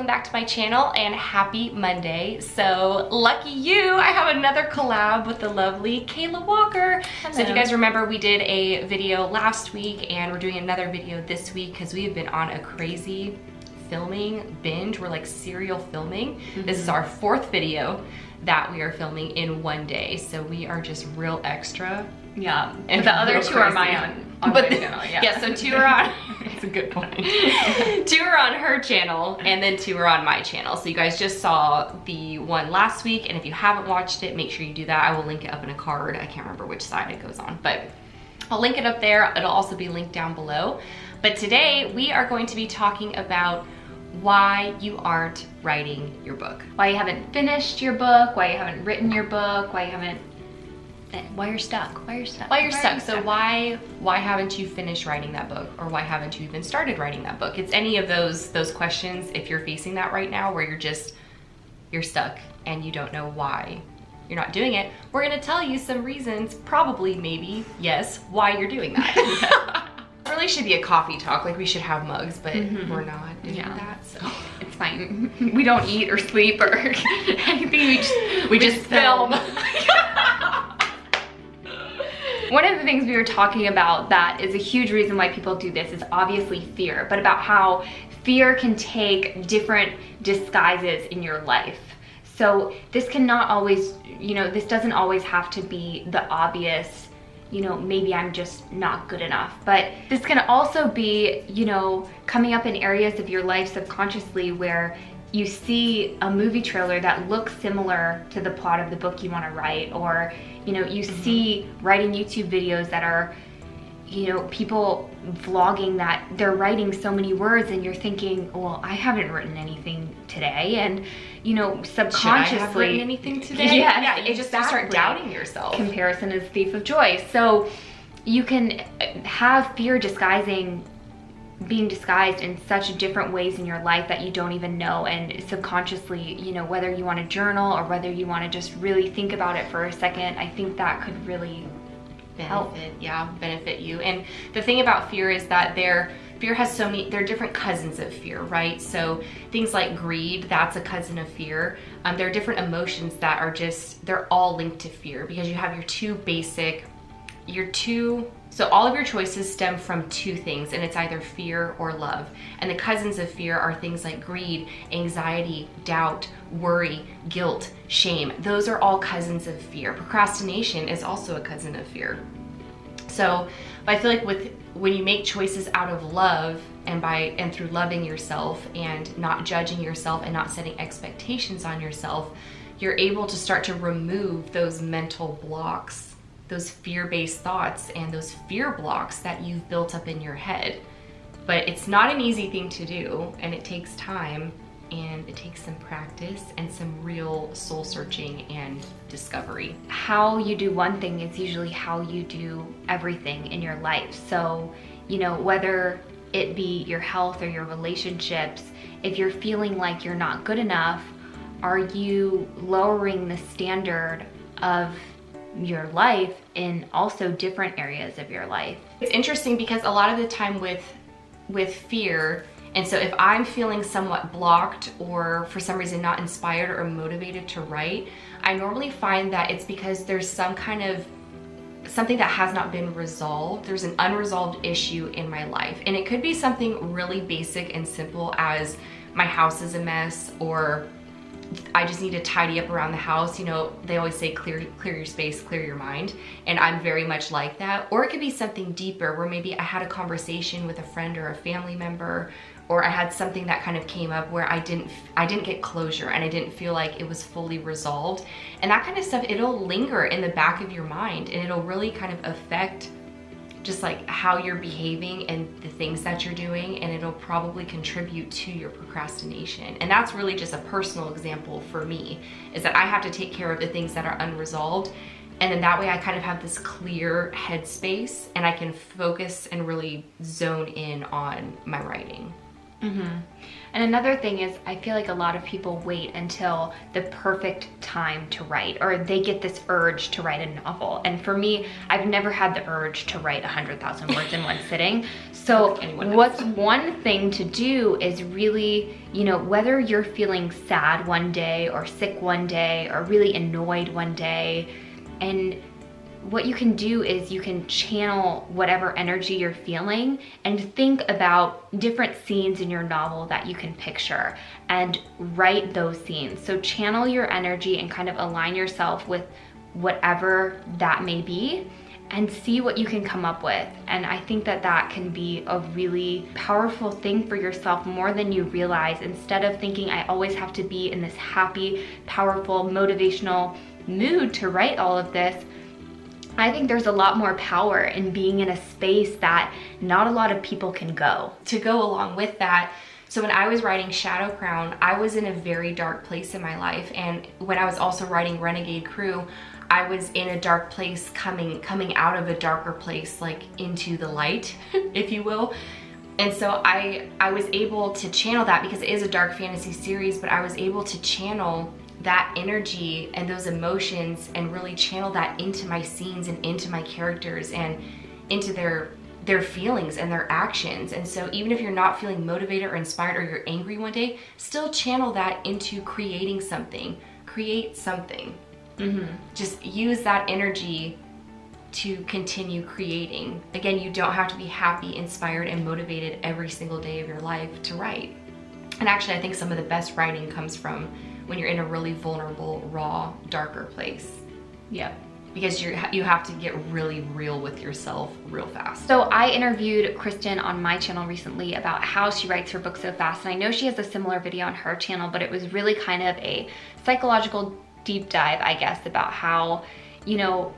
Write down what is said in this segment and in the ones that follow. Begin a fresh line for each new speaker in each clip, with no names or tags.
welcome back to my channel and happy Monday. So lucky you, I have another collab with the lovely Kayla Walker. Hello. So if you guys remember, we did a video last week and we're doing another video this week because we have been on a crazy filming binge. We're like serial filming. This is our 4th video that we are filming in one day. So we are just real extra.
Yeah, and the other 2 are my own. On my channel,
yeah, so 2 are on, that's a good point. 2 are on her channel and then 2 are on my channel. So you guys just saw the one last week, and if you haven't watched it, make sure you do that. I will link it up in a card. I can't remember which side it goes on, but I'll link it up there. It'll also be linked down below. But today we are going to be talking about why you aren't writing your book.
Why you haven't finished your book, why you haven't written your book, why you're stuck.
So why haven't you finished writing that book, or why haven't you even started writing that book? It's any of those questions. If you're facing that right now, where you're stuck and you don't know why you're not doing it, we're gonna tell you some reasons, probably, maybe, yes, why you're doing that. It really should be a coffee talk, like we should have mugs, but we're not doing that, so
it's fine. We don't eat or sleep or anything. We just film. One of the things we were talking about that is a huge reason why people do this is obviously fear, but about how fear can take different disguises in your life. So this cannot always, this doesn't always have to be the obvious, maybe I'm just not good enough. But this can also be, coming up in areas of your life subconsciously where you see a movie trailer that looks similar to the plot of the book you want to write, or you see writing YouTube videos that are, people vlogging that they're writing so many words, and you're thinking, well, I haven't written anything today, and subconsciously,
should I have written anything today?
Yeah,
you just start doubting yourself.
Comparison is the thief of joy. So you can have fear being disguised in such different ways in your life that you don't even know, and subconsciously, whether you want to journal or whether you want to just really think about it for a second, I think that could really benefit you. And the thing about fear is that fear has there are different cousins of fear, right? So things like greed, that's a cousin of fear. There are different emotions that are they're all linked to fear, because you have so all of your choices stem from 2 things, and it's either fear or love. And the cousins of fear are things like greed, anxiety, doubt, worry, guilt, shame. Those are all cousins of fear. Procrastination is also a cousin of fear. So I feel like when you make choices out of love and through loving yourself and not judging yourself and not setting expectations on yourself, you're able to start to remove those mental blocks, those fear-based thoughts and those fear blocks that you've built up in your head. But it's not an easy thing to do, and it takes time, and it takes some practice and some real soul searching and discovery. How you do one thing is usually how you do everything in your life. So, whether it be your health or your relationships, if you're feeling like you're not good enough, are you lowering the standard of your life in also different areas of your life?
It's interesting because a lot of the time with fear, and so if I'm feeling somewhat blocked or for some reason not inspired or motivated to write, I normally find that it's because there's something that has not been resolved. There's an unresolved issue in my life, and it could be something really basic and simple as my house is a mess, or I just need to tidy up around the house. They always say clear your space, clear your mind. And I'm very much like that. Or it could be something deeper, where maybe I had a conversation with a friend or a family member, or I had something that kind of came up where I didn't get closure, and I didn't feel like it was fully resolved. And that kind of stuff, it'll linger in the back of your mind, and it'll really kind of affect just like how you're behaving and the things that you're doing, and it'll probably contribute to your procrastination. And that's really just a personal example for me, is that I have to take care of the things that are unresolved, and then that way I kind of have this clear headspace and I can focus and really zone in on my writing.
And another thing is, I feel like a lot of people wait until the perfect time to write, or they get this urge to write a novel. And for me, I've never had the urge to write 100,000 words in one sitting. So what's one thing to do is really, you know, whether you're feeling sad one day or sick one day or really annoyed one day, and what you can do is you can channel whatever energy you're feeling and think about different scenes in your novel that you can picture and write those scenes. So channel your energy and kind of align yourself with whatever that may be and see what you can come up with. And I think that that can be a really powerful thing for yourself, more than you realize. Instead of thinking I always have to be in this happy, powerful, motivational mood to write all of this, I think there's a lot more power in being in a space that not a lot of people can go.
To go along with that, so when I was writing Shadow Crown, I was in a very dark place in my life. And when I was also writing Renegade Crew, I was in a dark place, coming out of a darker place, like into the light, if you will. And so I was able to channel that, because it is a dark fantasy series, but I was able to channel that energy and those emotions and really channel that into my scenes and into my characters and into their feelings and their actions. And so even if you're not feeling motivated or inspired, or you're angry one day, still channel that into creating something. Create something. Just use that energy to continue creating. Again, you don't have to be happy, inspired, and motivated every single day of your life to write. And actually, I think some of the best writing comes from when you're in a really vulnerable, raw, darker place.
Yep.
Because you have to get really real with yourself real fast.
So I interviewed Kristen on my channel recently about how she writes her book so fast. And I know she has a similar video on her channel, but it was really kind of a psychological deep dive, I guess, about how, you know,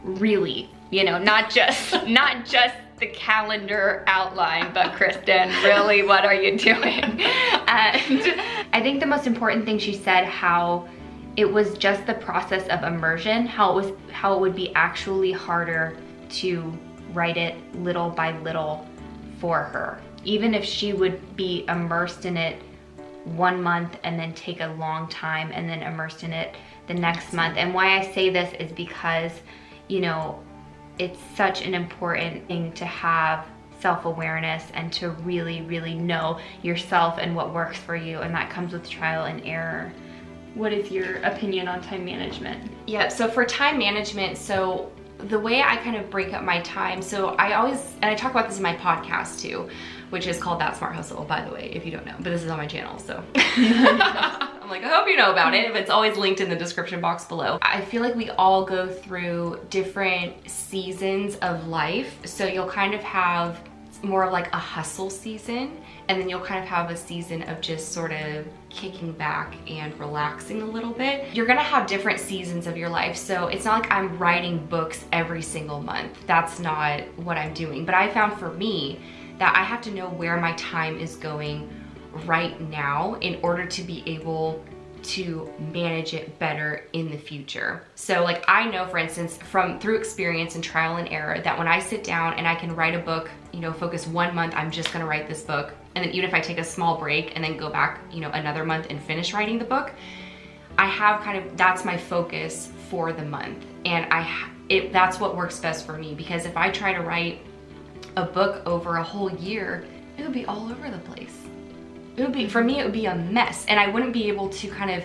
really, you know, not just the calendar outline, but Kristen, really, what are you doing? And I think the most important thing she said, how it was just the process of immersion, how it would be actually harder to write it little by little for her. Even if she would be immersed in it 1 month and then take a long time and then immersed in it the next month. And why I say this is because, you know, it's such an important thing to have self-awareness and to really, really know yourself and what works for you. And that comes with trial and error. What is your opinion on time management?
Yeah, so for time management, so the way I kind of break up my time, so I talk about this in my podcast too, which is called That Smart Hustle, by the way, if you don't know, but this is on my channel, so. I'm like, I hope you know about it. It's always linked in the description box below. I feel like we all go through different seasons of life. So you'll kind of have more of like a hustle season, and then you'll kind of have a season of just sort of kicking back and relaxing a little bit. You're gonna have different seasons of your life. So it's not like I'm writing books every single month. That's not what I'm doing. But I found for me that I have to know where my time is going right now in order to be able to manage it better in the future. So like I know, for instance, through experience and trial and error, that when I sit down and I can write a book, you know, focus 1 month, I'm just gonna write this book. And then even if I take a small break and then go back, you know, another month and finish writing the book, I have that's my focus for the month. And that's what works best for me, because if I try to write a book over a whole year, it would be all over the place. For me, it would be a mess, and I wouldn't be able to kind of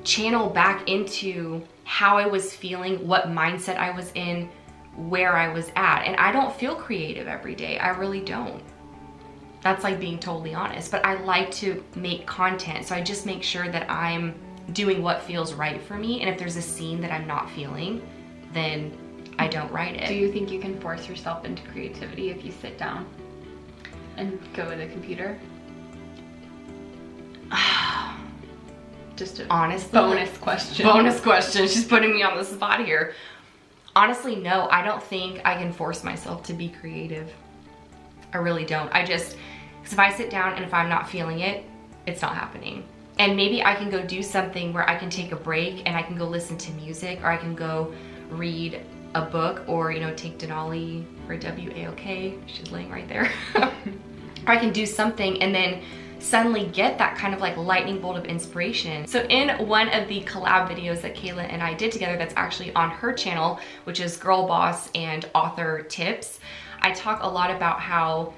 channel back into how I was feeling, what mindset I was in, where I was at. And I don't feel creative every day. I really don't. That's like being totally honest, but I like to make content. So I just make sure that I'm doing what feels right for me. And if there's a scene that I'm not feeling, then I don't write it.
Do you think you can force yourself into creativity if you sit down and go with a computer? Just a
honestly,
bonus question.
Bonus question. She's putting me on the spot here. Honestly, no, I don't think I can force myself to be creative. I really don't. Because if I sit down and if I'm not feeling it, it's not happening. And maybe I can go do something where I can take a break and I can go listen to music, or I can go read a book, or, you know, take Denali for WAOK. She's laying right there. or I can do something and then suddenly get that kind of like lightning bolt of inspiration. So in one of the collab videos that Kayla and I did together, that's actually on her channel, which is Girl Boss and Author Tips, I talk a lot about how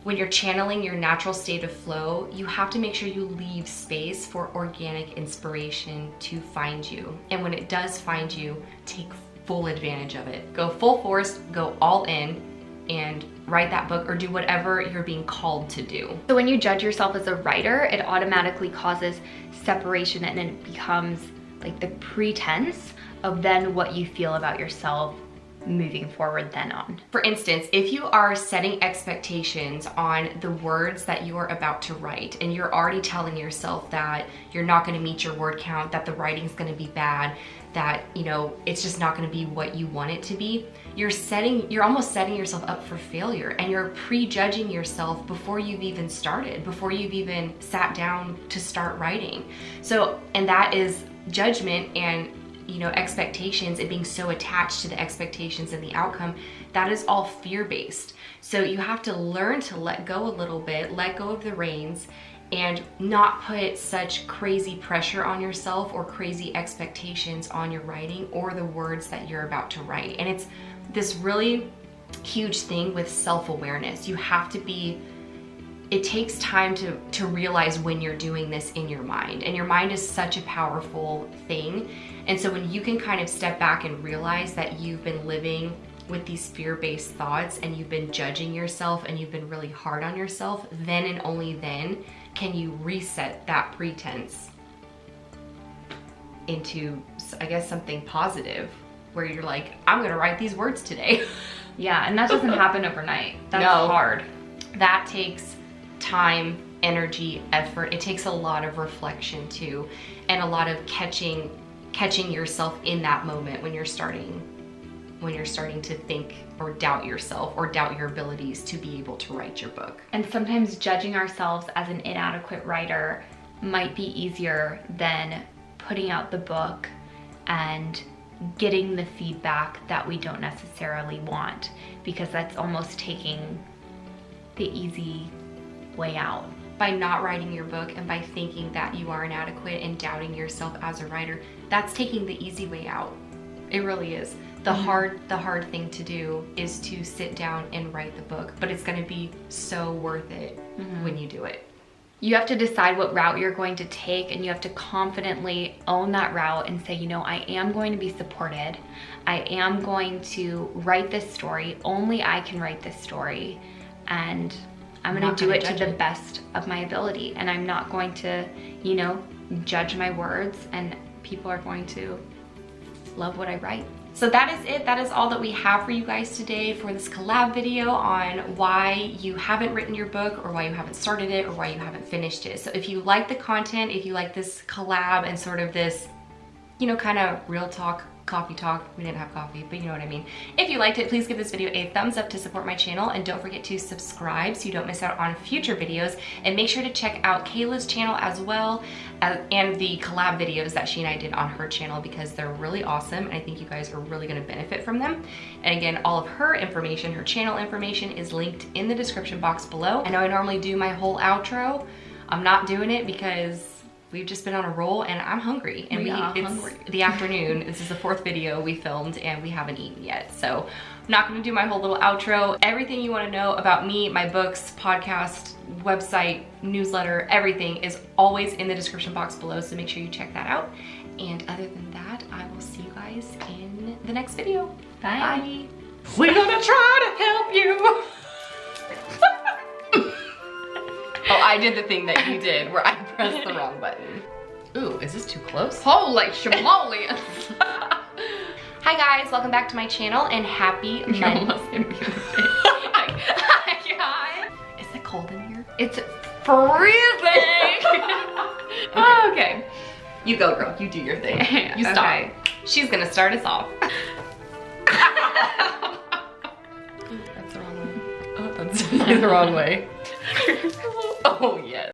when you're channeling your natural state of flow, you have to make sure you leave space for organic inspiration to find you. And when it does find you, take full advantage of it. Go full force, go all in, and write that book or do whatever you're being called to do.
So when you judge yourself as a writer, it automatically causes separation, and it becomes like the pretense of then what you feel about yourself moving forward then on.
For instance, if you are setting expectations on the words that you are about to write, and you're already telling yourself that you're not going to meet your word count, that the writing's going to be bad, that, you know, it's just not going to be what you want it to be, you're almost setting yourself up for failure, and you're prejudging yourself before you've even started, before you've even sat down to start writing. So, and that is judgment and, you know, expectations, and being so attached to the expectations and the outcome, that is all fear-based. So you have to learn to let go a little bit, let go of the reins, and not put such crazy pressure on yourself or crazy expectations on your writing or the words that you're about to write. And it's this really huge thing with self-awareness. You have to be, it takes time to realize when you're doing this in your mind, and your mind is such a powerful thing. And so when you can kind of step back and realize that you've been living with these fear-based thoughts, and you've been judging yourself, and you've been really hard on yourself, then and only then can you reset that pretense into, I guess, something positive, where you're like, I'm gonna write these words today.
Yeah, and that doesn't happen overnight. That's
No.
hard.
That takes time, energy, effort. It takes a lot of reflection too, and a lot of catching yourself in that moment when you're starting to think or doubt yourself or doubt your abilities to be able to write your book.
And sometimes judging ourselves as an inadequate writer might be easier than putting out the book and getting the feedback that we don't necessarily want, because that's almost taking the easy way out.
By not writing your book and by thinking that you are inadequate and doubting yourself as a writer, that's taking the easy way out. It really is. The hard thing to do is to sit down and write the book, but it's going to be so worth it when you do it.
You have to decide what route you're going to take, and you have to confidently own that route and say, you know, I am going to be supported. I am going to write this story. Only I can write this story, and I'm going to do it to the best of my ability. And I'm not going to, you know, judge my words, and people are going to love what I write.
So that is it. That is all that we have for you guys today for this collab video on why you haven't written your book, or why you haven't started it, or why you haven't finished it. So if you like the content, if you like this collab and sort of this, you know, kind of real talk, coffee talk, we didn't have coffee, but you know what I mean. If you liked it, please give this video a thumbs up to support my channel, and don't forget to subscribe so you don't miss out on future videos. And make sure to check out Kayla's channel as well, and the collab videos that she and I did on her channel, because they're really awesome, and I think you guys are really gonna benefit from them. And again, all of her information, her channel information, is linked in the description box below. I know I normally do my whole outro. I'm not doing it because we've just been on a roll, and I'm hungry. And it's the afternoon. This is the 4th video we filmed, and we haven't eaten yet. So I'm not gonna do my whole little outro. Everything you wanna know about me, my books, podcast, website, newsletter, everything is always in the description box below, so make sure you check that out. And other than that, I will see you guys in the next video.
Bye.
We're gonna try to help you. Oh, I did the thing that you did where I pressed the wrong button. Ooh, is this too close?
Holy shamolians.
Hi guys, welcome back to my channel, and happy Monday. Hi guys. Is it cold in here?
It's freezing.
Okay. You go, girl. You do your thing. You stop.
Okay.
She's gonna start us off. Ooh, that's the wrong way. Oh, that's the wrong way. Oh, yes.